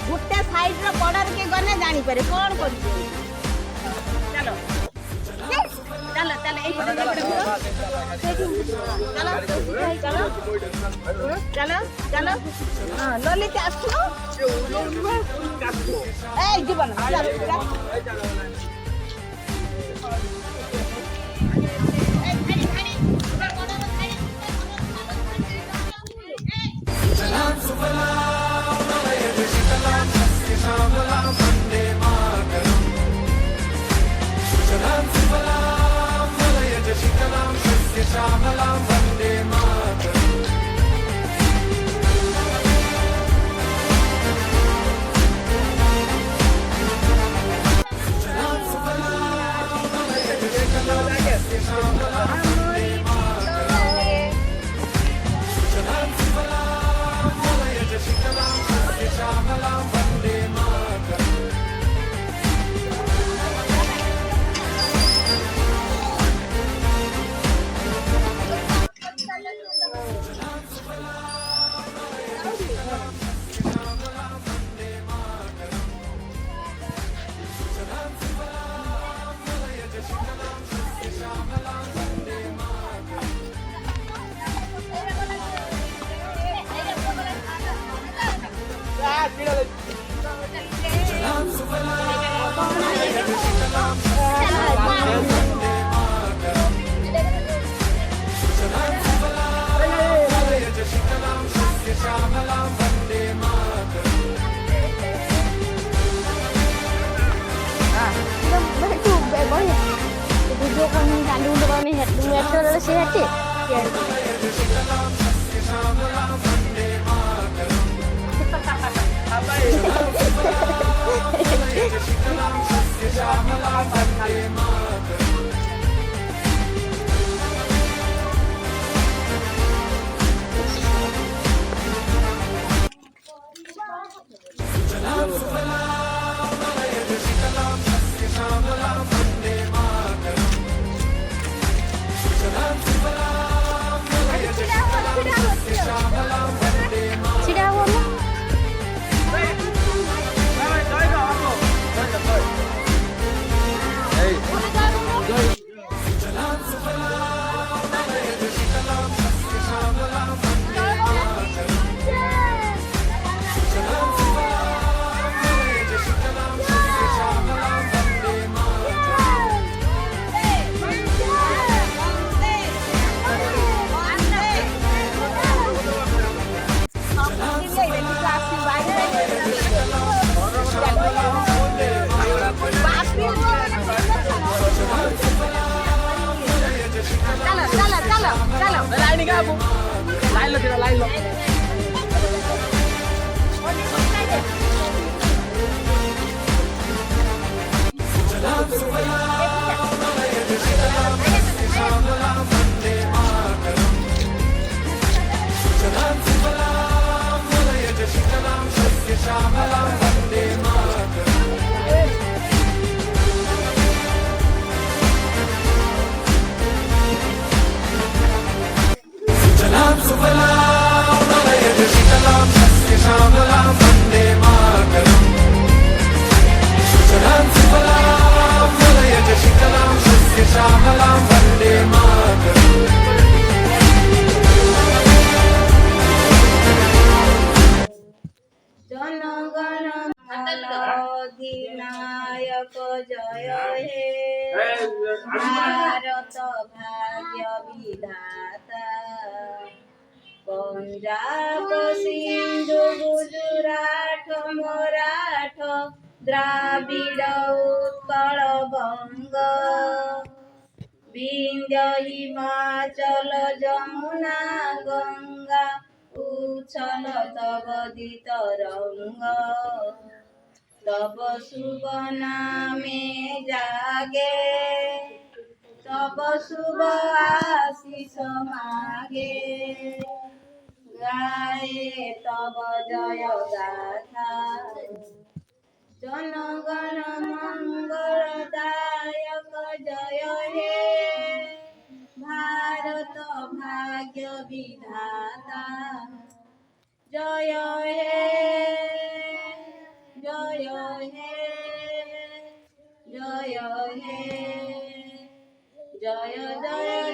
गुटे side रो border के गने जानी पारे कोन कर चलो चलो चलो एक पटे चलो चलो चलो चलो हां ललित आसु ए जीवन बाबू लाइन लो तेरा लाइन लो जनगण मन अधिनायक जय हे भारत भाग्य विधाता पंजाब सिंधु गुजरात मराठ द्राविड उत्कल बंग विंध्य हिमाचल जमुना गंगा उच्छल तव तरंग तब शुभ नामे जागे तब शुभ आशीष मागे गाए तब जय गाथा जनगण मंगलदायक जय हे भारत भाग्य विधाता जय हे जय हे जय हे जय जय